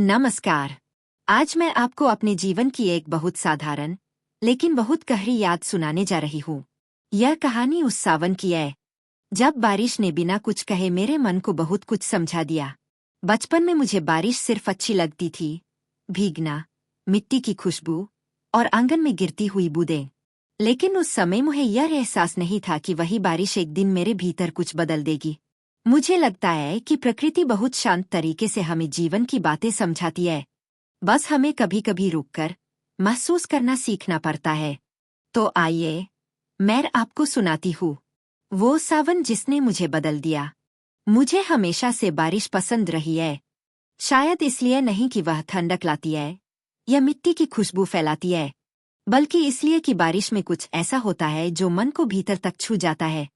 नमस्कार। आज मैं आपको अपने जीवन की एक बहुत साधारण लेकिन बहुत गहरी याद सुनाने जा रही हूँ। यह कहानी उस सावन की है जब बारिश ने बिना कुछ कहे मेरे मन को बहुत कुछ समझा दिया। बचपन में मुझे बारिश सिर्फ अच्छी लगती थी, भीगना, मिट्टी की खुशबू और आंगन में गिरती हुई बूंदें। लेकिन उस समय मुझे यह एहसास नहीं था कि वही बारिश एक दिन मेरे भीतर कुछ बदल देगी। मुझे लगता है कि प्रकृति बहुत शांत तरीके से हमें जीवन की बातें समझाती है, बस हमें कभी कभी रुककर महसूस करना सीखना पड़ता है। तो आइए मैं आपको सुनाती हूँ वो सावन जिसने मुझे बदल दिया। मुझे हमेशा से बारिश पसंद रही है, शायद इसलिए नहीं कि वह ठंडक लाती है या मिट्टी की खुशबू फैलाती है, बल्कि इसलिए कि बारिश में कुछ ऐसा होता है जो मन को भीतर तक छू जाता है।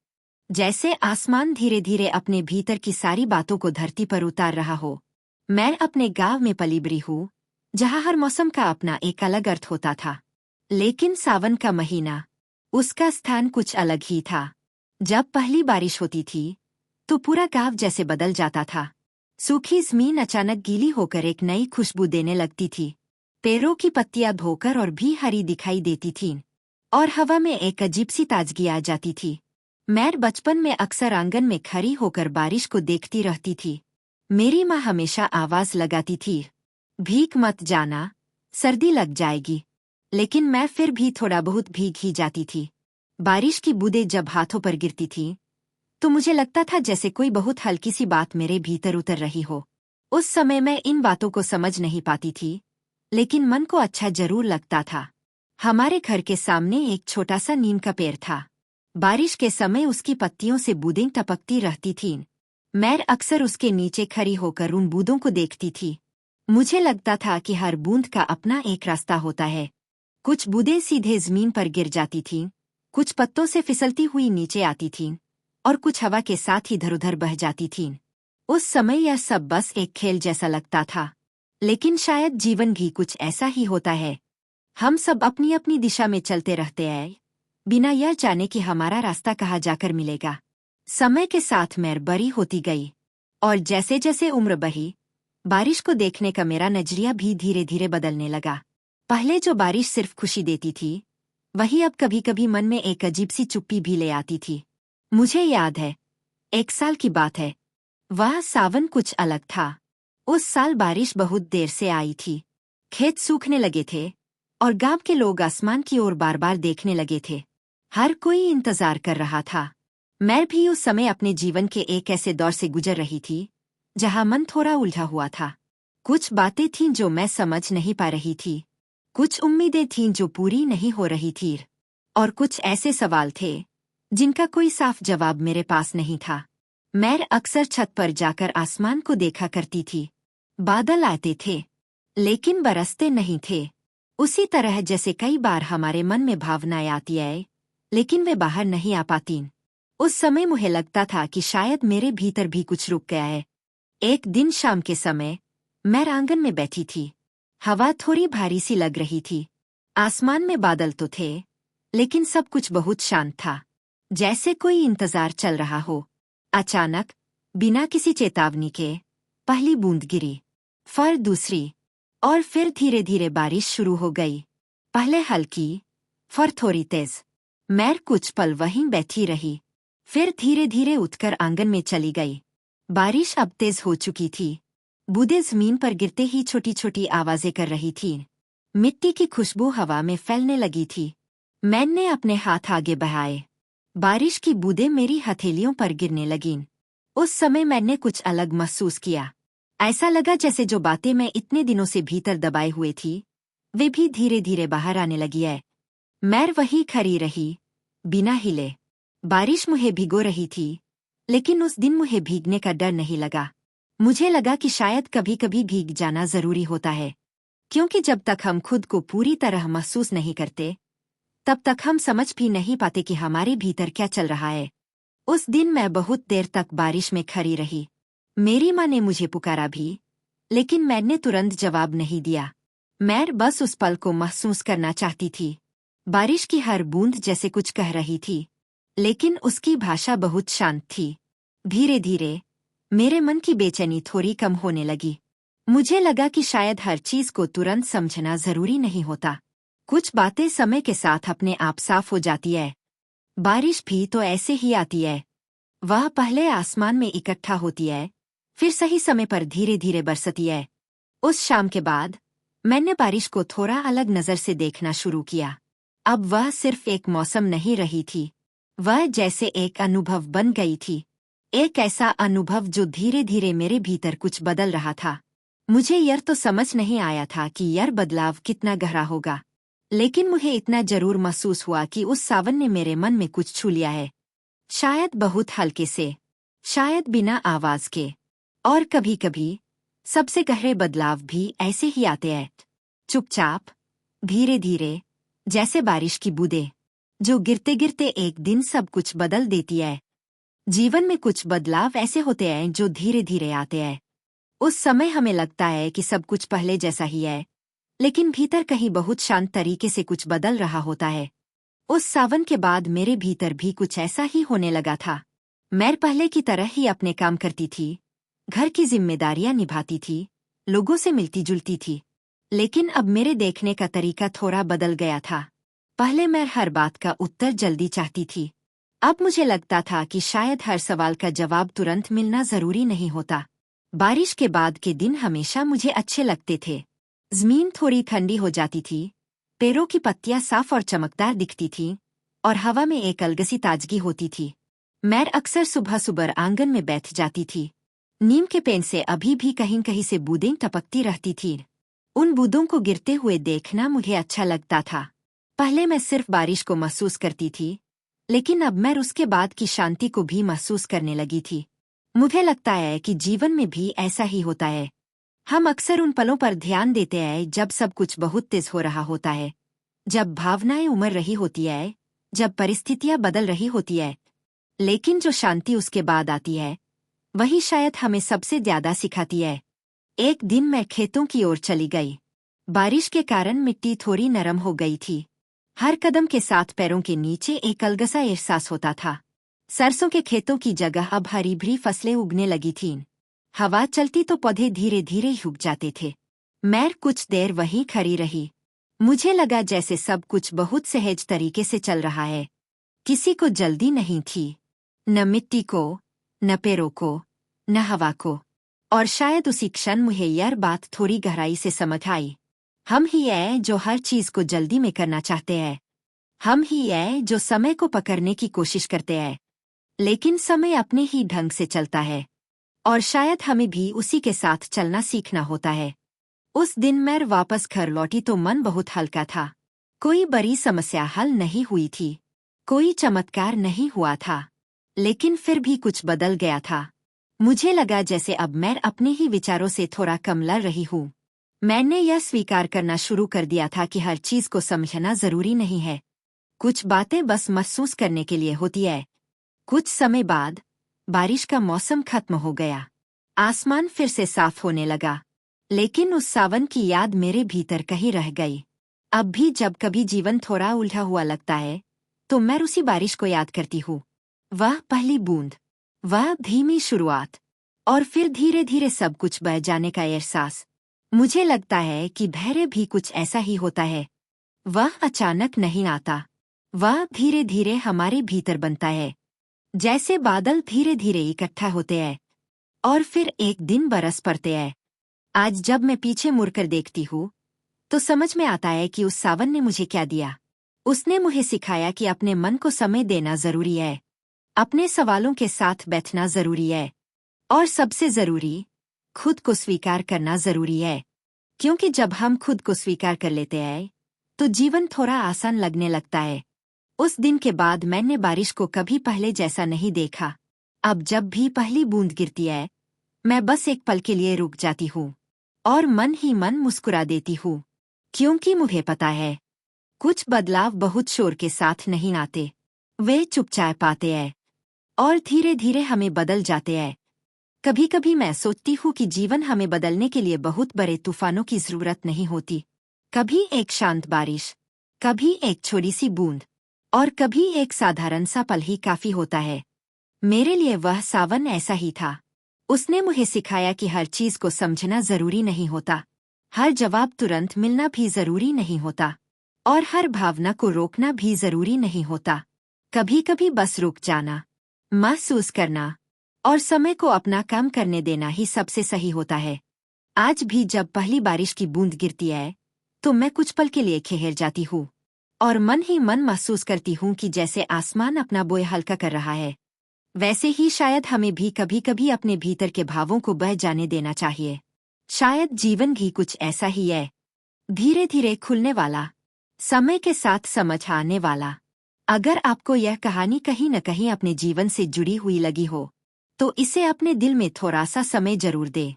जैसे आसमान धीरे धीरे अपने भीतर की सारी बातों को धरती पर उतार रहा हो। मैं अपने गांव में पली बड़ी हूँ, जहाँ हर मौसम का अपना एक अलग अर्थ होता था। लेकिन सावन का महीना, उसका स्थान कुछ अलग ही था। जब पहली बारिश होती थी तो पूरा गांव जैसे बदल जाता था। सूखी जमीन अचानक गीली होकर एक नई खुशबू देने लगती थी। पेड़ों की पत्तियां धोकर और भी हरी दिखाई देती थीं, और हवा में एक अजीब सी ताजगी आ जाती थी। मैं बचपन में अक्सर आंगन में खड़ी होकर बारिश को देखती रहती थी। मेरी माँ हमेशा आवाज लगाती थी, भीग मत जाना, सर्दी लग जाएगी। लेकिन मैं फिर भी थोड़ा बहुत भीग ही जाती थी। बारिश की बूंदें जब हाथों पर गिरती थीं, तो मुझे लगता था जैसे कोई बहुत हल्की सी बात मेरे भीतर उतर रही हो। उस समय मैं इन बातों को समझ नहीं पाती थी, लेकिन मन को अच्छा जरूर लगता था। हमारे घर के सामने एक छोटा सा नीम का पेड़ था। बारिश के समय उसकी पत्तियों से बूंदें टपकती रहती थीं। मैं अक्सर उसके नीचे खड़ी होकर उन बूंदों को देखती थी। मुझे लगता था कि हर बूंद का अपना एक रास्ता होता है। कुछ बूंदें सीधे जमीन पर गिर जाती थीं, कुछ पत्तों से फिसलती हुई नीचे आती थीं, और कुछ हवा के साथ इधर-उधर बह जाती थीं। उस समय यह सब बस एक खेल जैसा लगता था, लेकिन शायद जीवन भी कुछ ऐसा ही होता है। हम सब अपनी अपनी दिशा में चलते रहते हैं, बिना यह जाने कि हमारा रास्ता कहाँ जाकर मिलेगा। समय के साथ मैं बड़ी होती गई, और जैसे जैसे उम्र बढ़ी, बारिश को देखने का मेरा नजरिया भी धीरे धीरे बदलने लगा। पहले जो बारिश सिर्फ खुशी देती थी, वही अब कभी कभी मन में एक अजीब सी चुप्पी भी ले आती थी। मुझे याद है, एक साल की बात है। वह सावन कुछ अलग था। उस साल बारिश बहुत देर से आई थी। खेत सूखने लगे थे, और गांव के लोग आसमान की ओर बार बार देखने लगे थे। हर कोई इंतजार कर रहा था। मैं भी उस समय अपने जीवन के एक ऐसे दौर से गुजर रही थी जहां मन थोड़ा उलझा हुआ था। कुछ बातें थीं जो मैं समझ नहीं पा रही थी, कुछ उम्मीदें थीं जो पूरी नहीं हो रही थीं, और कुछ ऐसे सवाल थे जिनका कोई साफ जवाब मेरे पास नहीं था। मैं अक्सर छत पर जाकर आसमान को देखा करती थी। बादल आते थे, लेकिन बरसते नहीं थे। उसी तरह जैसे कई बार हमारे मन में भावनाएं आती है, लेकिन वे बाहर नहीं आ पाती। उस समय मुझे लगता था कि शायद मेरे भीतर भी कुछ रुक गया है। एक दिन शाम के समय मैं आंगन में बैठी थी। हवा थोड़ी भारी सी लग रही थी। आसमान में बादल तो थे, लेकिन सब कुछ बहुत शांत था, जैसे कोई इंतजार चल रहा हो। अचानक, बिना किसी चेतावनी के, पहली बूंद गिरी, फिर दूसरी, और फिर धीरे धीरे बारिश शुरू हो गई। पहले हल्की, फिर थोड़ी तेज। मैं कुछ पल वहीं बैठी रही, फिर धीरे धीरे उठकर आंगन में चली गई। बारिश अब तेज हो चुकी थी। बूंदें जमीन पर गिरते ही छोटी छोटी आवाजें कर रही थीं। मिट्टी की खुशबू हवा में फैलने लगी थी। मैंने अपने हाथ आगे बढ़ाए। बारिश की बूंदें मेरी हथेलियों पर गिरने लगीं। उस समय मैंने कुछ अलग महसूस किया। ऐसा लगा जैसे जो बातें मैं इतने दिनों से भीतर दबाए हुए थी, वे भी धीरे धीरे बाहर आने लगी है। मैं वहीं खड़ी रही, बिना हिले। बारिश मुझे भिगो रही थी, लेकिन उस दिन मुझे भीगने का डर नहीं लगा। मुझे लगा कि शायद कभी कभी भीग जाना जरूरी होता है, क्योंकि जब तक हम खुद को पूरी तरह महसूस नहीं करते, तब तक हम समझ भी नहीं पाते कि हमारे भीतर क्या चल रहा है। उस दिन मैं बहुत देर तक बारिश में खड़ी रही। मेरी माँ ने मुझे पुकारा भी, लेकिन मैंने तुरंत जवाब नहीं दिया। मैं बस उस पल को महसूस करना चाहती थी। बारिश की हर बूंद जैसे कुछ कह रही थी, लेकिन उसकी भाषा बहुत शांत थी। धीरे धीरे मेरे मन की बेचैनी थोड़ी कम होने लगी। मुझे लगा कि शायद हर चीज को तुरंत समझना जरूरी नहीं होता। कुछ बातें समय के साथ अपने आप साफ हो जाती है। बारिश भी तो ऐसे ही आती है। वह पहले आसमान में इकट्ठा होती है, फिर सही समय पर धीरे धीरे बरसती है। उस शाम के बाद मैंने बारिश को थोड़ा अलग नजर से देखना शुरू किया। अब वह सिर्फ एक मौसम नहीं रही थी, वह जैसे एक अनुभव बन गई थी। एक ऐसा अनुभव जो धीरे धीरे मेरे भीतर कुछ बदल रहा था। मुझे यह तो समझ नहीं आया था कि यह बदलाव कितना गहरा होगा, लेकिन मुझे इतना जरूर महसूस हुआ कि उस सावन ने मेरे मन में कुछ छू लिया है। शायद बहुत हल्के से, शायद बिना आवाज के। और कभी कभी सबसे गहरे बदलाव भी ऐसे ही आते हैं, चुपचाप, धीरे धीरे, जैसे बारिश की बूंदें जो गिरते गिरते एक दिन सब कुछ बदल देती है। जीवन में कुछ बदलाव ऐसे होते हैं जो धीरे धीरे आते हैं। उस समय हमें लगता है कि सब कुछ पहले जैसा ही है, लेकिन भीतर कहीं बहुत शांत तरीके से कुछ बदल रहा होता है। उस सावन के बाद मेरे भीतर भी कुछ ऐसा ही होने लगा था। मैं पहले की तरह ही अपने काम करती थी, घर की जिम्मेदारियां निभाती थी, लोगों से मिलती जुलती थी। लेकिन अब मेरे देखने का तरीका थोड़ा बदल गया था। पहले मैं हर बात का उत्तर जल्दी चाहती थी। अब मुझे लगता था कि शायद हर सवाल का जवाब तुरंत मिलना जरूरी नहीं होता। बारिश के बाद के दिन हमेशा मुझे अच्छे लगते थे। जमीन थोड़ी ठंडी हो जाती थी, पेड़ों की पत्तियां साफ और चमकदार दिखती थीं, और हवा में एक अलग सी ताजगी होती थी। मैं अक्सर सुबह सुबह आंगन में बैठ जाती थी। नीम के पेड़ से अभी भी कहीं कहीं से बूंदें टपकती रहती थीं। उन बूंदों को गिरते हुए देखना मुझे अच्छा लगता था। पहले मैं सिर्फ बारिश को महसूस करती थी, लेकिन अब मैं उसके बाद की शांति को भी महसूस करने लगी थी। मुझे लगता है कि जीवन में भी ऐसा ही होता है। हम अक्सर उन पलों पर ध्यान देते हैं जब सब कुछ बहुत तेज हो रहा होता है, जब भावनाएं उमड़ रही होती है, जब परिस्थितियां बदल रही होती है। लेकिन जो शांति उसके बाद आती है, वही शायद हमें सबसे ज्यादा सिखाती है। एक दिन मैं खेतों की ओर चली गई। बारिश के कारण मिट्टी थोड़ी नरम हो गई थी। हर कदम के साथ पैरों के नीचे एक अलग सा एहसास होता था। सरसों के खेतों की जगह अब हरी भरी फसलें उगने लगी थीं। हवा चलती तो पौधे धीरे धीरे उग जाते थे। मैं कुछ देर वहीं खड़ी रही। मुझे लगा जैसे सब कुछ बहुत सहज तरीके से चल रहा है। किसी को जल्दी नहीं थी, न मिट्टी को, न पेड़ों को, न हवा को। और शायद उसी क्षण मुझे यह बात थोड़ी गहराई से समझ आई। हम ही है जो हर चीज को जल्दी में करना चाहते हैं। हम ही है जो समय को पकड़ने की कोशिश करते हैं, लेकिन समय अपने ही ढंग से चलता है। और शायद हमें भी उसी के साथ चलना सीखना होता है। उस दिन मैं वापस घर लौटी तो मन बहुत हल्का था। कोई बड़ी समस्या हल नहीं हुई थी, कोई चमत्कार नहीं हुआ था, लेकिन फिर भी कुछ बदल गया था। मुझे लगा जैसे अब मैं अपने ही विचारों से थोड़ा कम लड़ रही हूँ। मैंने यह स्वीकार करना शुरू कर दिया था कि हर चीज को समझना जरूरी नहीं है। कुछ बातें बस महसूस करने के लिए होती है। कुछ समय बाद बारिश का मौसम खत्म हो गया। आसमान फिर से साफ होने लगा, लेकिन उस सावन की याद मेरे भीतर कहीं रह गई। अब भी जब कभी जीवन थोड़ा उलझा हुआ लगता है, तो मैं उसी बारिश को याद करती हूँ। वह पहली बूंद, वह धीमी शुरुआत, और फिर धीरे धीरे सब कुछ बह जाने का एहसास। मुझे लगता है कि धैर्य भी कुछ ऐसा ही होता है। वह अचानक नहीं आता, वह धीरे धीरे हमारे भीतर बनता है। जैसे बादल धीरे धीरे इकट्ठा होते हैं और फिर एक दिन बरस पड़ते हैं। आज जब मैं पीछे मुड़कर देखती हूँ, तो समझ में आता है कि उस सावन ने मुझे क्या दिया। उसने मुझे सिखाया कि अपने मन को समय देना जरूरी है, अपने सवालों के साथ बैठना जरूरी है, और सबसे जरूरी, खुद को स्वीकार करना जरूरी है। क्योंकि जब हम खुद को स्वीकार कर लेते हैं, तो जीवन थोड़ा आसान लगने लगता है। उस दिन के बाद मैंने बारिश को कभी पहले जैसा नहीं देखा। अब जब भी पहली बूंद गिरती है, मैं बस एक पल के लिए रुक जाती हूँ और मन ही मन मुस्कुरा देती हूँ। क्योंकि मुझे पता है, कुछ बदलाव बहुत शोर के साथ नहीं आते, वे चुपचाप आते हैं और धीरे धीरे हमें बदल जाते हैं। कभी कभी मैं सोचती हूँ कि जीवन हमें बदलने के लिए बहुत बड़े तूफानों की जरूरत नहीं होती। कभी एक शांत बारिश, कभी एक छोटी सी बूंद, और कभी एक साधारण सा पल ही काफी होता है। मेरे लिए वह सावन ऐसा ही था। उसने मुझे सिखाया कि हर चीज को समझना जरूरी नहीं होता, हर जवाब तुरंत मिलना भी जरूरी नहीं होता, और हर भावना को रोकना भी जरूरी नहीं होता। कभी कभी बस रुक जाना, महसूस करना और समय को अपना काम करने देना ही सबसे सही होता है। आज भी जब पहली बारिश की बूंद गिरती है तो मैं कुछ पल के लिए ठहर जाती हूँ और मन ही मन महसूस करती हूँ कि जैसे आसमान अपना बोझ हल्का कर रहा है। वैसे ही शायद हमें भी कभी कभी अपने भीतर के भावों को बह जाने देना चाहिए। शायद जीवन भी कुछ ऐसा ही है, धीरे धीरे खुलने वाला, समय के साथ समझ आने वाला। अगर आपको यह कहानी कहीं न कहीं अपने जीवन से जुड़ी हुई लगी हो तो इसे अपने दिल में थोड़ा सा समय जरूर दें।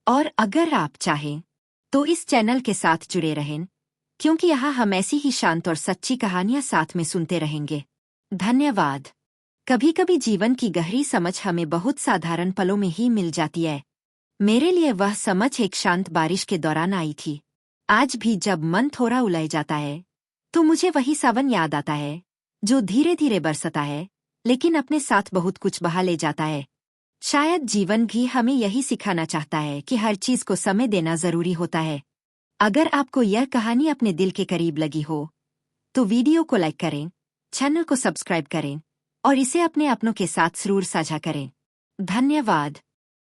और अगर आप चाहें तो इस चैनल के साथ जुड़े रहें, क्योंकि यहाँ हम ऐसी ही शांत और सच्ची कहानियां साथ में सुनते रहेंगे। धन्यवाद। कभी कभी जीवन की गहरी समझ हमें बहुत साधारण पलों में ही मिल जाती है। मेरे लिए वह समझ एक शांत बारिश के दौरान आई थी। आज भी जब मन थोड़ा उलझ जाता है तो मुझे वही सावन याद आता है जो धीरे धीरे बरसता है लेकिन अपने साथ बहुत कुछ बहा ले जाता है। शायद जीवन भी हमें यही सिखाना चाहता है कि हर चीज को समय देना जरूरी होता है। अगर आपको यह कहानी अपने दिल के करीब लगी हो तो वीडियो को लाइक करें, चैनल को सब्सक्राइब करें और इसे अपने अपनों के साथ जरूर साझा करें। धन्यवाद।